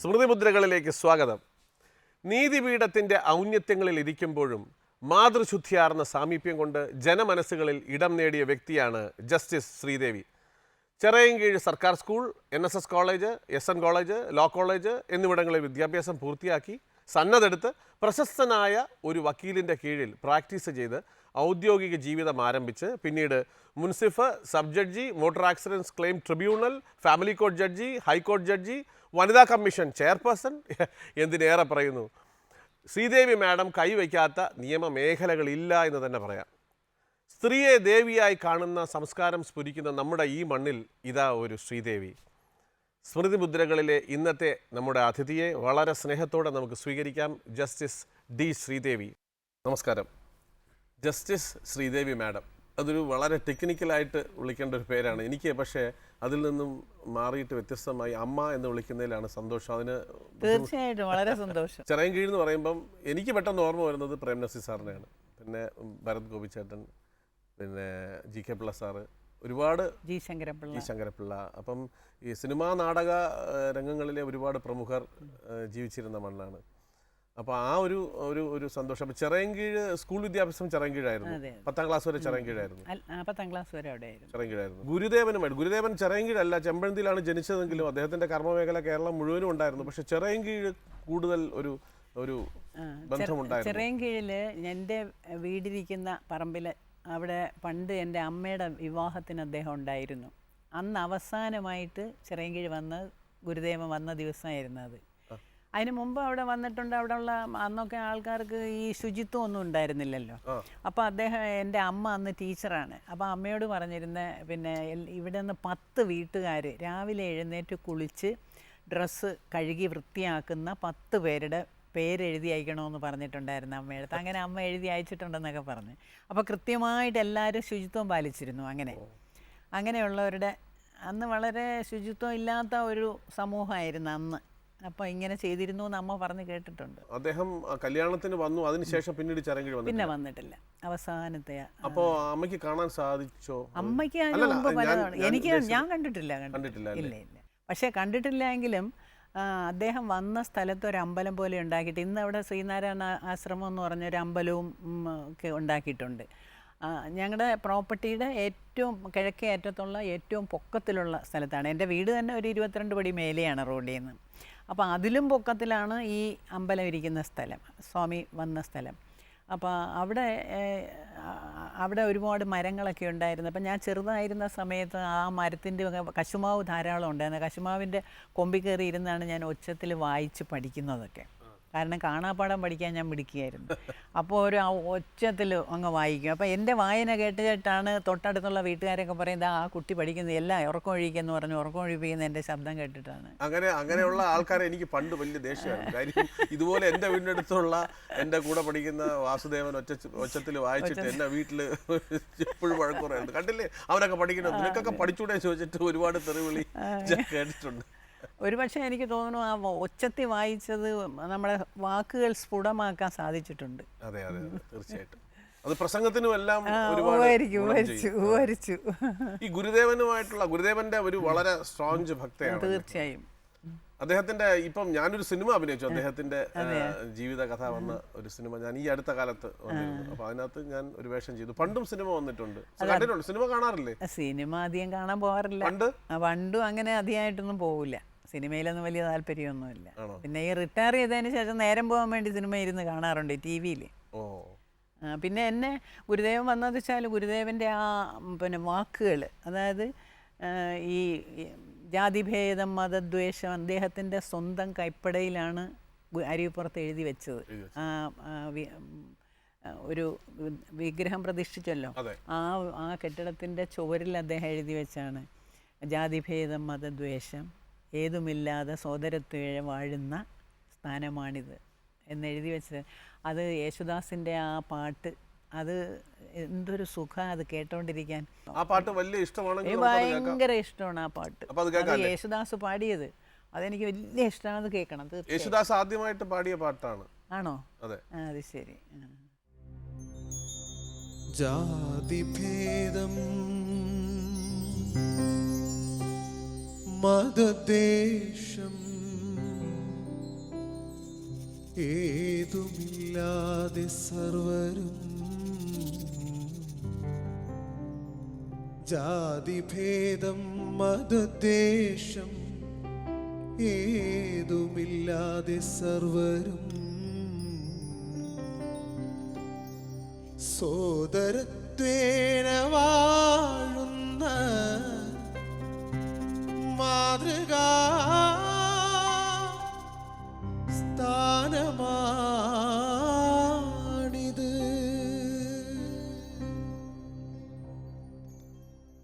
സ്മൃതിമുദ്രകളിലേക്ക് സ്വാഗതം. നീതിപീഠത്തിൻ്റെ ഔന്നത്യങ്ങളിൽ ഇരിക്കുമ്പോഴും മാതൃശുദ്ധിയാർന്ന സാമീപ്യം കൊണ്ട് ജനമനസ്സുകളിൽ ഇടം നേടിയ വ്യക്തിയാണ് ജസ്റ്റിസ് ശ്രീദേവി. ചിറയൻകീഴ് സർക്കാർ school, NSS college, SN college, law college എന്നിവിടങ്ങളിൽ വിദ്യാഭ്യാസം പൂർത്തിയാക്കി സന്നദ്ധെടുത്ത് പ്രശസ്തനായ ഒരു വക്കീലിൻ്റെ കീഴിൽ പ്രാക്ടീസ് ചെയ്ത് ഔദ്യോഗിക ജീവിതം ആരംഭിച്ച് പിന്നീട് മുൻസിഫ്, sub judge, motor accidents claim tribunal, family court judge, ഹൈക്കോടതി ജഡ്ജി, വനിതാ കമ്മീഷൻ ചെയർപേഴ്സൺ, എന്തിനേറെ പറയുന്നു. ശ്രീദേവി മാഡം കൈവയ്ക്കാത്ത നിയമമേഖലകളില്ല എന്ന് തന്നെ പറയാം. സ്ത്രീയെ ദേവിയായി കാണുന്ന സംസ്കാരം സ്ഫുരിക്കുന്ന നമ്മുടെ ഈ മണ്ണിൽ ഇതാ ഒരു ശ്രീദേവി. സ്മൃതി മുദ്രകളിലെ ഇന്നത്തെ നമ്മുടെ അതിഥിയെ വളരെ സ്നേഹത്തോടെ നമുക്ക് സ്വീകരിക്കാം. Justice D. ശ്രീദേവി. നമസ്കാരം. ജസ്റ്റിസ് ശ്രീദേവി മാഡം, അതൊരു വളരെ ടെക്നിക്കലായിട്ട് വിളിക്കേണ്ട ഒരു പേരാണ് എനിക്ക്. പക്ഷേ അതിൽ നിന്നും മാറിയിട്ട് വ്യത്യസ്തമായി അമ്മ എന്ന് വിളിക്കുന്നതിലാണ് സന്തോഷം. അതിന് തീർച്ചയായിട്ടും വളരെ സന്തോഷം. ചിറയൻകീഴ് എന്ന് പറയുമ്പം എനിക്ക് പെട്ടെന്ന് ഓർമ്മ വരുന്നത് പ്രേം നസീർ സാറിനെയാണ്. പിന്നെ ഭരത് ഗോപിച്ചേട്ടൻ, പിന്നെ GK പിള്ള സാറ്, ഒരുപാട് ജി ശങ്കരപ്പിള്ള. അപ്പം ഈ സിനിമാ നാടക രംഗങ്ങളിലെ ഒരുപാട് പ്രമുഖർ ജീവിച്ചിരുന്ന മണ്ണാണ്. അപ്പോൾ ആ ഒരു ഒരു ഒരു സന്തോഷം. അപ്പോൾ ചിറയൻകീഴ് സ്കൂൾ വിദ്യാഭ്യാസം ചിറയൻകീഴായിരുന്നു. 10ാം ക്ലാസ് വരെ ചിറയൻകീഴായിരുന്നു. 10ാം ക്ലാസ് വരെ അവിടെയായിരുന്നു. ചിറയൻകീഴായിരുന്നു. ഗുരുദേവൻ ചിറയൻകീഴല്ല, ചെമ്പഴന്തിയിലാണ് ജനിച്ചതെങ്കിലും അദ്ദേഹത്തിൻ്റെ കർമ്മമേഖല കേരളം മുഴുവനും ഉണ്ടായിരുന്നു. പക്ഷെ ചിറയൻകീഴ് കൂടുതൽ ഒരു ഒരു ബന്ധമുണ്ടായിരുന്നു. ചിറയൻകീഴിൽ എൻ്റെ വീടിരിക്കുന്ന പറമ്പിൽ അവിടെ പണ്ട് എൻ്റെ അമ്മയുടെ വിവാഹത്തിന് അദ്ദേഹം ഉണ്ടായിരുന്നു. അന്ന് അവസാനമായിട്ട് ചിറയൻകീഴ് വന്ന് ഗുരുദേവൻ വന്ന ദിവസമായിരുന്നു അത്. അതിന് മുമ്പ് അവിടെ വന്നിട്ടുണ്ട്. അവിടെയുള്ള അന്നൊക്കെ ആൾക്കാർക്ക് ഈ ശുചിത്വം ഒന്നും ഉണ്ടായിരുന്നില്ലല്ലോ. അപ്പോൾ അദ്ദേഹം, എൻ്റെ അമ്മ അന്ന് ടീച്ചറാണ്. അപ്പോൾ അമ്മയോട് പറഞ്ഞിരുന്ന, പിന്നെ ഇവിടെ നിന്ന് 10 വീട്ടുകാർ രാവിലെ എഴുന്നേറ്റ് കുളിച്ച് ഡ്രസ്സ് കഴുകി വൃത്തിയാക്കുന്ന 10 പേരുടെ പേരെഴുതി അയക്കണമെന്ന് പറഞ്ഞിട്ടുണ്ടായിരുന്നു അമ്മയടുത്ത്. അങ്ങനെ അമ്മ എഴുതി അയച്ചിട്ടുണ്ടെന്നൊക്കെ പറഞ്ഞു. അപ്പോൾ കൃത്യമായിട്ട് എല്ലാവരും ശുചിത്വം പാലിച്ചിരുന്നു. അങ്ങനെയുള്ളവരുടെ അന്ന് വളരെ ശുചിത്വം ഇല്ലാത്ത ഒരു സമൂഹമായിരുന്നു അന്ന്. അപ്പോൾ ഇങ്ങനെ ചെയ്തിരുന്നു എന്ന് അമ്മ പറഞ്ഞ് കേട്ടിട്ടുണ്ട്. അദ്ദേഹം കല്യാണത്തിന് വന്നു, അതിനുശേഷം പിന്നീട് ചിറയൻകീഴ് പിന്നെ വന്നിട്ടില്ല. അവസാനത്തെ. അപ്പോൾ അമ്മയ്ക്ക് കാണാൻ സാധിച്ചോ? അമ്മയ്ക്ക് അതിന് മുമ്പ് പലതാണ്. ഞാൻ കണ്ടിട്ടില്ല. ഇല്ല. പക്ഷേ കണ്ടിട്ടില്ലെങ്കിലും അദ്ദേഹം വന്ന സ്ഥലത്ത് ഒരു അമ്പലം പോലെ ഉണ്ടാക്കിയിട്ട്, ഇന്ന് അവിടെ ശ്രീനാരായണ ആശ്രമം എന്ന് പറഞ്ഞൊരു അമ്പലവും ഒക്കെ ഉണ്ടാക്കിയിട്ടുണ്ട്. ഞങ്ങളുടെ പ്രോപ്പർട്ടിയുടെ ഏറ്റവും കിഴക്കേ അറ്റത്തുള്ള ഏറ്റവും പൊക്കത്തിലുള്ള സ്ഥലത്താണ്. എൻ്റെ വീട് തന്നെ ഒരു 22 പടി മേലെയാണ് റോഡിൽ നിന്ന്. അപ്പോൾ അതിലും പൊക്കത്തിലാണ് ഈ അമ്പലം ഇരിക്കുന്ന സ്ഥലം, സ്വാമി വന്ന സ്ഥലം. അപ്പോൾ അവിടെ ഒരുപാട് മരങ്ങളൊക്കെ ഉണ്ടായിരുന്നു. അപ്പം ഞാൻ ചെറുതായിരുന്ന സമയത്ത് ആ മരത്തിൻ്റെ കശുമാവ് ധാരാളം ഉണ്ടായിരുന്നു. കശുമാവിൻ്റെ കൊമ്പിൽ കയറി ഇരുന്നാണ് ഞാൻ ഒച്ചത്തിൽ വായിച്ച് പഠിക്കുന്നതൊക്കെ. കാരണം കാണാപ്പാടം പഠിക്കാൻ ഞാൻ മിടുക്കിയായിരുന്നു. അപ്പോൾ ഒരു ഒച്ചത്തിൽ അങ്ങ് വായിക്കും. അപ്പോൾ എൻ്റെ വായന കേട്ടിട്ടാണ് തൊട്ടടുത്തുള്ള വീട്ടുകാരൊക്കെ പറയുന്നത്, ആ കുട്ടി പഠിക്കുന്നത് എല്ലാം ഉറക്കം ഒഴിക്കുമെന്ന് പറഞ്ഞ് ഉറക്കം ഒഴിപ്പിക്കുന്ന എൻ്റെ ശബ്ദം കേട്ടിട്ടാണ്. അങ്ങനെയുള്ള ആൾക്കാരെ എനിക്ക് പണ്ട് വലിയ ദേഷ്യമാണ്. കാര്യം ഇതുപോലെ എൻ്റെ വീടിൻ്റെ അടുത്തുള്ള എൻ്റെ കൂടെ പഠിക്കുന്ന വാസുദേവൻ ഒച്ചത്തിൽ വായിച്ചിട്ട് എൻ്റെ വീട്ടിൽ എപ്പോഴും വഴക്കുറയുണ്ട്. കണ്ടില്ലേ അവരൊക്കെ പഠിക്കുന്നത്, നിനക്കൊക്കെ പഠിച്ചൂടെ ചോദിച്ചിട്ട് ഒരുപാട് തെറിവിളി കേട്ടിട്ടുണ്ട്. ഒരുപക്ഷെ എനിക്ക് തോന്നുന്നു ആ ഒച്ചത്തിൽ വായിച്ചത് നമ്മുടെ വാക്കുകൾ സ്ഫുടമാക്കാൻ സാധിച്ചിട്ടുണ്ട്. അതെ, തീർച്ചയായിട്ടും. അത് പ്രസംഗത്തിനും എല്ലാം ഉപകരിച്ചു. ഈ ഗുരുദേവന്റെ ഒരു വളരെ സ്ട്രോങ് ഭക്തയാണ്. തീർച്ചയായും. അദ്ദേഹത്തിന്റെ ഇപ്പം ഞാനൊരു സിനിമ അഭിനയിച്ചു, അദ്ദേഹത്തിന്റെ ജീവിത കഥ വന്ന ഒരു സിനിമ ഞാൻ ഈ അടുത്ത കാലത്ത് വന്നിരുന്നു. അപ്പൊ അതിനകത്ത് ഞാൻ ഒരു വേഷം ചെയ്തു. പണ്ടും സിനിമ വന്നിട്ടുണ്ട്. കണ്ടിട്ടുണ്ട്? സിനിമ കാണാറില്ലേ? സിനിമ അധികം കാണാൻ പോകാറില്ല. പണ്ടും അങ്ങനെ അധികമായിട്ടൊന്നും പോകില്ല. സിനിമയിലൊന്നും വലിയ താല്പര്യമൊന്നുമില്ല. പിന്നെ ഈ റിട്ടയർ ചെയ്തതിന് ശേഷം നേരം പോകാൻ വേണ്ടി സിനിമ ഇരുന്ന് കാണാറുണ്ട് TV-ൽ. പിന്നെ എന്നെ ഗുരുദേവൻ വന്നത് വെച്ചാൽ ഗുരുദേവൻ്റെ ആ പിന്നെ വാക്കുകൾ, അതായത് ഈ ജാതിഭേദം, മതദ്വേഷം അദ്ദേഹത്തിൻ്റെ സ്വന്തം കൈപ്പടയിലാണ് അരുവിപ്പുറത്ത് എഴുതി വെച്ചത്. ഒരു വിഗ്രഹം പ്രതിഷ്ഠിച്ചല്ലോ, ആ കെട്ടിടത്തിൻ്റെ ചുവരിൽ അദ്ദേഹം എഴുതി വെച്ചാണ് ജാതിഭേദം, മതദ്വേഷം ഏതുമില്ലാതെ സോദരത്വം വാഴുന്ന സ്ഥാനമാണിത് എന്നെഴുതി വെച്ചത്. അത് യേശുദാസിൻ്റെ ആ പാട്ട്, അത് എന്തൊരു സുഖം അത് കേട്ടോണ്ടിരിക്കാൻ. ആ പാട്ട് വലിയ ഇഷ്ടമാണ്, ഭയങ്കര ഇഷ്ടമാണ് ആ പാട്ട്. അത് യേശുദാസ് പാടിയത്, അതെനിക്ക് വലിയ ഇഷ്ടമാണ്. അത് കേൾക്കണം. യേശുദാസ് ആദ്യമായിട്ട് പാടിയ പാട്ടാണ്. ആണോ? അതെ. അത് ശരി. ജാതിഭേദം മതദ്വേഷം ഏതുമില്ലാതെ സർവരും ജാതിഭേദം മതദ്വേഷം ഏതുമില്ലാതെ സർവരും സോദരത്വേന വാഴുന്ന മാതൃകാ സ്ഥാനമാണിത്.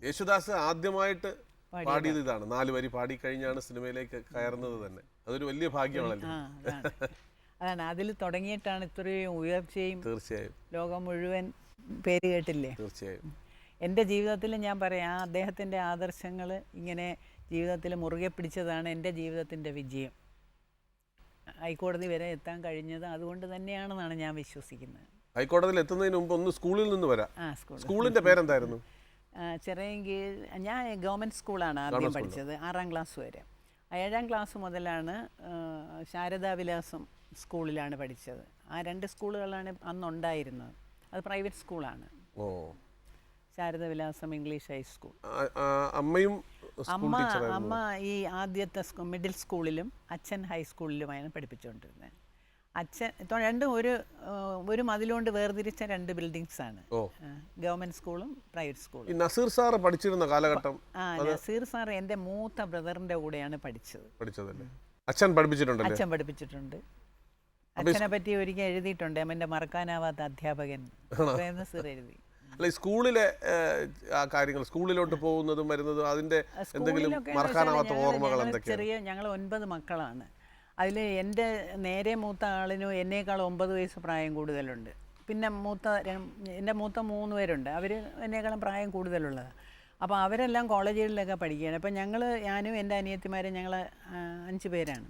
യേശുദാസ് ആദ്യമായിട്ട് പാടിയത് ഇതാണ്. 4 വരി പാടിക്കഴിഞ്ഞാണ് സിനിമയിലേക്ക് കയറുന്നത് തന്നെ. അതൊരു വലിയ ഭാഗ്യമാണല്ലോ. അതാണ് അതിൽ തുടങ്ങിയിട്ടാണ് ഇത്രയും ഉയർച്ചയും. തീർച്ചയായും ലോകം മുഴുവൻ പേര് കേട്ടില്ലേ. തീർച്ചയായും എൻ്റെ ജീവിതത്തിൽ ഞാൻ പറയാം, അദ്ദേഹത്തിൻ്റെ ആദർശങ്ങൾ ഇങ്ങനെ ജീവിതത്തിൽ മുറുകെ പിടിച്ചതാണ് എൻ്റെ ജീവിതത്തിൻ്റെ വിജയം. ഹൈക്കോടതി വരെ എത്താൻ കഴിഞ്ഞത് അതുകൊണ്ട് തന്നെയാണെന്നാണ് ഞാൻ വിശ്വസിക്കുന്നത്. ഹൈക്കോടതിയിൽ എത്തുന്നതിന് മുമ്പ് ഒന്ന് സ്കൂളിൽ നിന്ന് വരാം. സ്കൂൾ സ്കൂളിന്റെ പേരെന്തായിരുന്നു? ചിറയൻകീഴ്. ഞാൻ ഗവൺമെൻറ് സ്കൂളാണ് ആദ്യം പഠിച്ചത്, 6ാം ക്ലാസ് വരെ. 7ാം ക്ലാസ് മുതലാണ് ശാരദാവിലാസം സ്കൂളിലാണ് പഠിച്ചത്. ആ 2 സ്കൂളുകളാണ് അന്നുണ്ടായിരുന്നത്. അത് പ്രൈവറ്റ് സ്കൂളാണ്. ഓ, ശാരദാവിലാസം ഇംഗ്ലീഷ് ഹൈസ്കൂൾ. അമ്മയും അമ്മ ഈ ആദ്യത്തെ മിഡിൽ സ്കൂളിലും അച്ഛൻ ഹൈസ്കൂളിലുമാണ് പഠിപ്പിച്ചുകൊണ്ടിരുന്നത്. അച്ഛൻ രണ്ടും ഒരു മതിലുകൊണ്ട് വേർതിരിച്ച 2 ബിൽഡിങ്സ് ആണ്. ഗവൺമെന്റ് സ്കൂളും പ്രൈവറ്റ് സ്കൂളും. നസീർ സാർ പഠിച്ചിരുന്ന കാലഘട്ടം. നസീർ സാർ എൻ്റെ മൂത്ത ബ്രദറിന്റെ കൂടെയാണ് പഠിച്ചതല്ലേ? അച്ഛൻ പഠിപ്പിച്ചിട്ടുണ്ട്. അച്ഛൻ പഠിപ്പിച്ചിട്ടുണ്ട്. അച്ഛനെ പറ്റി ഒരിക്കൽ എഴുതിയിട്ടുണ്ട്, അവൻ്റെ മറക്കാനാവാത്ത അധ്യാപകൻ നസീർ എഴുതി. അല്ല, സ്കൂളിലെ ആ കാര്യങ്ങൾ, സ്കൂളിലോട്ട് പോകുന്നതും വരുന്നതും, അതിന്റെ എന്തെങ്കിലും മറക്കാനാവാത്ത ഓർമ്മകൾ എന്തൊക്കെയാണ്? ഞങ്ങൾ 9 മക്കളാണ്. അതിൽ എൻ്റെ നേരെ മൂത്ത ആളിനും എന്നേക്കാൾ 9 വയസ്സ് പ്രായം കൂടുതലുണ്ട്. പിന്നെ എൻ്റെ മൂത്ത 3 പേരുണ്ട്, അവർ എന്നേക്കാളും പ്രായം കൂടുതലുള്ളതാണ്. അപ്പോൾ അവരെല്ലാം കോളേജുകളിലൊക്കെ പഠിക്കുകയാണ്. അപ്പം ഞാനും എൻ്റെ അനിയത്തിമാരും ഞങ്ങൾ 5 പേരാണ്.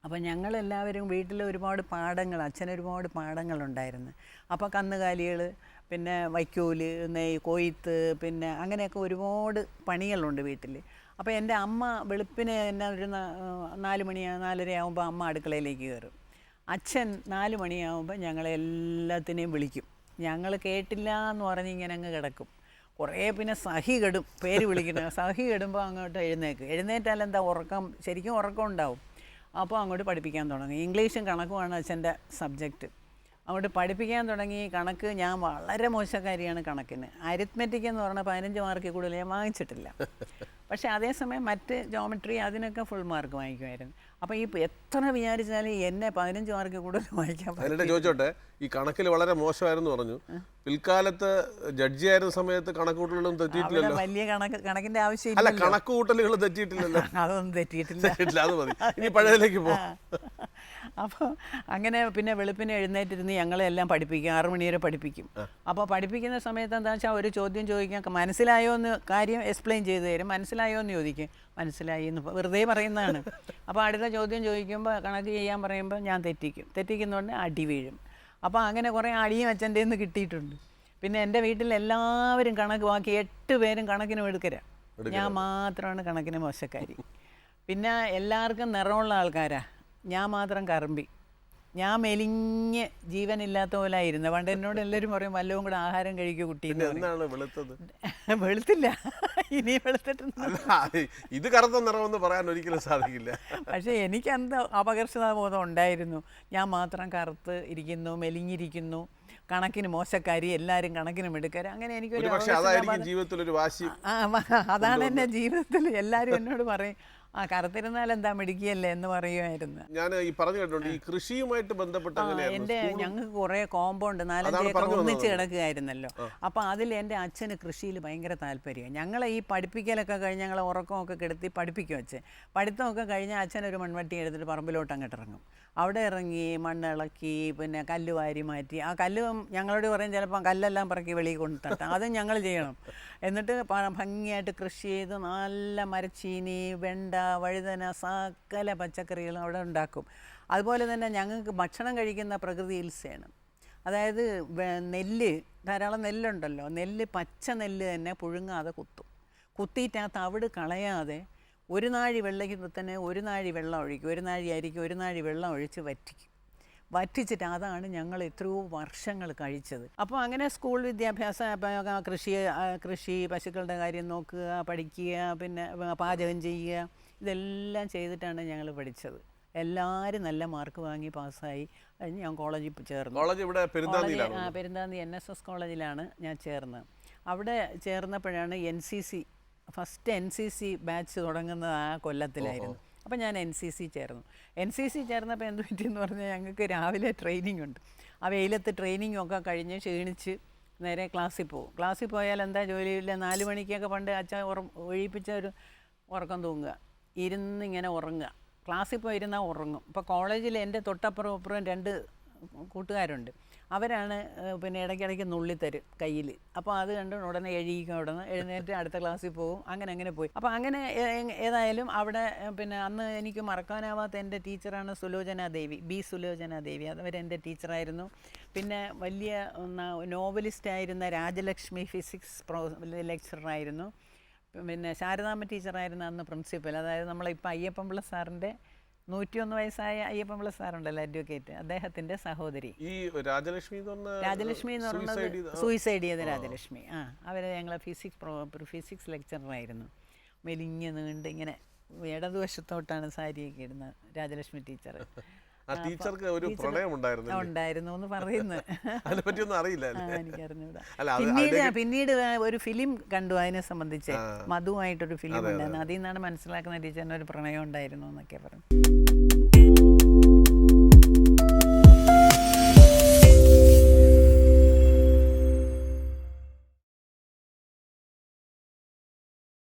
അപ്പം ഞങ്ങളെല്ലാവരും വീട്ടിൽ ഒരുപാട് പാടങ്ങൾ, അച്ഛനൊരുപാട് പാടങ്ങളുണ്ടായിരുന്നു. അപ്പോൾ കന്നുകാലികൾ, പിന്നെ വൈക്കോല്, കൊയ്ത്ത്, പിന്നെ അങ്ങനെയൊക്കെ ഒരുപാട് പണികളുണ്ട് വീട്ടിൽ. അപ്പോൾ എൻ്റെ അമ്മ വെളുപ്പിന് എന്നെ ഒരു 4 മണി 4:30 ആകുമ്പോൾ അമ്മ അടുക്കളയിലേക്ക് കയറും. അച്ഛൻ 4 മണിയാകുമ്പോൾ ഞങ്ങളെല്ലാത്തിനെയും വിളിക്കും. ഞങ്ങൾ കേട്ടില്ല എന്ന് പറഞ്ഞ് ഇങ്ങനെ അങ്ങ് കിടക്കും. കുറേ പിന്നെ സഹി കെടും, പേര് വിളിക്കണം. സഹി കെടുമ്പോൾ അങ്ങോട്ട് എഴുന്നേറ്റാലെന്താ ശരിക്കും ഉറക്കം ഉണ്ടാവും. അപ്പോൾ അങ്ങോട്ട് പഠിപ്പിക്കാൻ തുടങ്ങി. ഇംഗ്ലീഷും കണക്കുമാണ് അച്ഛൻ്റെ സബ്ജക്റ്റ്. അങ്ങോട്ട് പഠിപ്പിക്കാൻ തുടങ്ങി. കണക്ക് ഞാൻ വളരെ മോശക്കാരിയാണ് കണക്കിന്. അരിത്മെറ്റിക് എന്ന് പറഞ്ഞാൽ 15 മാർക്കിൽ കൂടുതൽ ഞാൻ വാങ്ങിച്ചിട്ടില്ല. പക്ഷേ അതേസമയം മറ്റ് ജോമെട്രി അതിനൊക്കെ ഫുൾ മാർക്ക് വാങ്ങിക്കുമായിരുന്നു. അപ്പോൾ ഈ എത്ര വിചാരിച്ചാലും എന്നെ 15 മാർക്ക് കൂടുതൽ വാങ്ങിക്കാൻ പറ്റില്ല. ചോദിച്ചോട്ടെ, ഈ കണക്കിൽ വളരെ മോശമായിരുന്നു പറഞ്ഞു. പിൽക്കാലത്ത് ജഡ്ജിയായിരുന്ന സമയത്ത് കണക്കുകൂട്ടലുകളും തെറ്റിയിട്ടില്ലല്ലോ. വലിയ കണക്കിന്റെ ആവശ്യമില്ല. അല്ല, കണക്കുകൂട്ടലുകൾ തെറ്റിയിട്ടില്ലല്ലോ. അതൊന്നും തെറ്റിയിട്ടില്ല. അത് മതി, ഇനി പഴയതിലേക്ക് പോകാം. അപ്പോൾ അങ്ങനെ പിന്നെ വെളുപ്പിന് എഴുന്നേറ്റിരുന്ന് ഞങ്ങളെല്ലാം പഠിപ്പിക്കും. 6 മണി വരെ പഠിപ്പിക്കും. അപ്പോൾ പഠിപ്പിക്കുന്ന സമയത്ത് എന്താ വെച്ചാൽ ഒരു ചോദ്യം ചോദിക്കാൻ, മനസ്സിലായോ എന്ന് കാര്യം എക്സ്പ്ലെയിൻ ചെയ്ത് തരും. മനസ്സിലായോ എന്ന് ചോദിക്കും. മനസ്സിലായി എന്ന് വെറുതെ പറയുന്നതാണ്. അപ്പോൾ അടുത്ത ചോദ്യം ചോദിക്കുമ്പോൾ കണക്ക് ചെയ്യാൻ പറയുമ്പോൾ ഞാൻ തെറ്റിക്കുന്നതുകൊണ്ട് അടി വീഴും. അപ്പോൾ അങ്ങനെ കുറേ അടിയും അച്ഛൻ്റെ നിന്ന് കിട്ടിയിട്ടുണ്ട്. പിന്നെ എൻ്റെ വീട്ടിൽ എല്ലാവരും കണക്ക്, ബാക്കി 8 പേരും കണക്കിന് എടുക്കരാ. ഞാൻ മാത്രമാണ് കണക്കിന് മോശക്കാരി. പിന്നെ എല്ലാവർക്കും നിറമുള്ള ആൾക്കാരാ, ഞാൻ മാത്രം കറമ്പി. ഞാൻ മെലിഞ്ഞ് ജീവനില്ലാത്ത പോലെ ആയിരുന്നു. പണ്ട് എന്നോട് എല്ലാവരും പറയും വല്ലതും കൂടെ ആഹാരം കഴിക്കുക കുട്ടി. വെളുത്തില്ല, ഇനി വെളുത്തിട്ടുണ്ട്. ഇത് കറുത്ത നിറമെന്ന് പറയാൻ ഒരിക്കലും സാധിക്കില്ല. പക്ഷേ എനിക്ക് അന്ത അപകർഷതാബോധം ഉണ്ടായിരുന്നു. ഞാൻ മാത്രം കറുത്ത് ഇരിക്കുന്നു, മെലിഞ്ഞിരിക്കുന്നു, കണക്കിന് മോശക്കാരി, എല്ലാവരും കണക്കിനും എടുക്കാറ്. അങ്ങനെ എനിക്കൊരു അതാണ് എൻ്റെ ജീവിതത്തിൽ. എല്ലാവരും എന്നോട് പറയും കറുത്തിരുന്നാൽ എന്താ മിടുക്കിയല്ലേ എന്ന് പറയുമായിരുന്നു. ഞാൻ ഈ പറഞ്ഞു കേട്ടിട്ടുണ്ട്, ഈ കൃഷിയുമായിട്ട് ബന്ധപ്പെട്ട് ഞങ്ങൾക്ക് കുറേ കോമ്പൗണ്ട് 4-5 ഏക്കർ ഒന്നിച്ച് കിടക്കുകയായിരുന്നല്ലോ. അപ്പോൾ അതിൽ എൻ്റെ അച്ഛന് കൃഷിയിൽ ഭയങ്കര താല്പര്യമാണ്. ഞങ്ങളെ ഈ പഠിപ്പിക്കലൊക്കെ കഴിഞ്ഞ് ഞങ്ങളെ ഉറക്കമൊക്കെ കെടുത്തി പഠിപ്പിക്കും അച്ഛൻ. പഠിത്തമൊക്കെ കഴിഞ്ഞാൽ അച്ഛനൊരു മൺവട്ടി എടുത്തിട്ട് പറമ്പിലോട്ട് അങ്ങോട്ട് ഇറങ്ങും. അവിടെ ഇറങ്ങി മണ്ണിളക്കി, പിന്നെ കല്ല് വാരി മാറ്റി. ആ കല്ല് ഞങ്ങളോട് പറയും ചിലപ്പോൾ കല്ലെല്ലാം പറക്കി വെളിയിൽ കൊണ്ട് തട്ടാം. അതും ഞങ്ങൾ ചെയ്യണം. എന്നിട്ട് ഭംഗിയായിട്ട് കൃഷി ചെയ്ത് നല്ല മരച്ചീനി, വെണ്ട, വഴുതന, സകല പച്ചക്കറികളും അവിടെ ഉണ്ടാക്കും. അതുപോലെ തന്നെ ഞങ്ങൾക്ക് ഭക്ഷണം കഴിക്കുന്ന പ്രകൃതി ചികിത്സയാണ്. അതായത് ധാരാളം നെല്ലുണ്ടല്ലോ, പച്ച നെല്ല് തന്നെ പുഴുങ്ങാതെ കുത്തിയിട്ട് ആ തവിട് കളയാതെ 1 നാഴി വെള്ളയ്ക്ക് തന്നെ 1 നാഴി വെള്ളം ഒഴിക്കും. 1 നാഴി അരിക്ക് 1 നാഴി വെള്ളം ഒഴിച്ച് വറ്റിക്കും. വറ്റിച്ചിട്ട് അതാണ് ഞങ്ങൾ എത്രയോ വർഷങ്ങൾ കഴിച്ചത്. അപ്പോൾ അങ്ങനെ സ്കൂൾ വിദ്യാഭ്യാസം, കൃഷി, പശുക്കളുടെ കാര്യം നോക്കുക, പഠിക്കുക, പിന്നെ പാചകം ചെയ്യുക, ഇതെല്ലാം ചെയ്തിട്ടാണ് ഞങ്ങൾ പഠിച്ചത്. എല്ലാവരും നല്ല മാർക്ക് വാങ്ങി പാസ്സായി. കഴിഞ്ഞ് ഞാൻ കോളേജിൽ ചേർന്നു. കോളേജ് ഇവിടെ പെരുന്താന്തി NSS കോളേജിലാണ് ഞാൻ ചേർന്നത്. അവിടെ ചേർന്നപ്പോഴാണ് ഫസ്റ്റ് NCC ബാച്ച് തുടങ്ങുന്നത് ആ കൊല്ലത്തിലായിരുന്നു. അപ്പോൾ ഞാൻ NCC ചേർന്നു. NCC ചേർന്നപ്പോൾ എന്ത് പറ്റിയെന്ന് പറഞ്ഞാൽ ഞങ്ങൾക്ക് രാവിലെ ട്രെയിനിങ് ഉണ്ട്. ആ വെയിലത്ത് ട്രെയിനിങ്ങൊക്കെ കഴിഞ്ഞ് ക്ഷീണിച്ച് നേരെ ക്ലാസ്സിൽ പോകും. ക്ലാസ്സിൽ പോയാൽ എന്താ ജോലിയില്ല. 4 മണിക്കൊക്കെ പണ്ട് അച്ഛൻ ഒഴിപ്പിച്ച ഒരു ഉറക്കം തൂങ്ങുക, ഇരുന്നിങ്ങനെ ഉറങ്ങുക. ക്ലാസ്സിൽ പോയിരുന്നാൽ ഉറങ്ങും. ഇപ്പോൾ കോളേജിൽ എൻ്റെ തൊട്ടപ്പുറം 2 കൂട്ടുകാരുണ്ട്. അവരാണ് പിന്നെ ഇടയ്ക്കിടയ്ക്ക് നുള്ളിത്തരും കയ്യിൽ. അപ്പോൾ അത് കണ്ട് ഉടനെ എഴുന്നേറ്റ് അടുത്ത ക്ലാസ്സിൽ പോകും. അങ്ങനെ പോയി. അപ്പോൾ അങ്ങനെ ഏതായാലും അവിടെ പിന്നെ അന്ന് എനിക്ക് മറക്കാനാവാത്ത എൻ്റെ ടീച്ചറാണ് സുലോചന ദേവി, സുലോചന ദേവി. അവരെൻ്റെ ടീച്ചറായിരുന്നു. പിന്നെ വലിയ നോവലിസ്റ്റായിരുന്ന രാജലക്ഷ്മി ഫിസിക്സ് ലെക്ചറായിരുന്നു. പിന്നെ ശാരദാമ്മ ടീച്ചറായിരുന്നു അന്ന് പ്രിൻസിപ്പൽ. അതായത് നമ്മളിപ്പോൾ അയ്യപ്പൻപിള്ള സാറിൻ്റെ 101 വയസ്സായ അയ്യപ്പൻപിള്ള സാറുണ്ടല്ലോ, അഡ്വക്കേറ്റ്, അദ്ദേഹത്തിൻ്റെ സഹോദരി. ഈ രാജലക്ഷ്മി എന്ന് പറയുന്നത് സൂയിസൈഡ് ചെയ്ത രാജലക്ഷ്മി. അവർ ഞങ്ങളെ ഫിസിക്സ് ലെക്ചറായിരുന്നു. മെലിഞ്ഞ് നീണ്ട് ഇങ്ങനെ ഇടതുവശത്തോട്ടാണ് സാരിയൊക്കെ ഇടുന്നത് രാജലക്ഷ്മി ടീച്ചർ. ടീച്ചർക്ക് ഒരു പ്രണയം ഉണ്ടായിരുന്നു എന്ന് പറയുന്നു. അറിയില്ല, എനിക്കറിഞ്ഞൂടാ. പിന്നീട് ഒരു ഫിലിം കണ്ടു അതിനെ സംബന്ധിച്ച്, മധുവായിട്ടൊരു ഫിലിം ഉണ്ടായിരുന്നു. അതിൽ നിന്നാണ് മനസ്സിലാക്കുന്ന ടീച്ചറിന് ഒരു പ്രണയം ഉണ്ടായിരുന്നു എന്നൊക്കെ പറഞ്ഞു.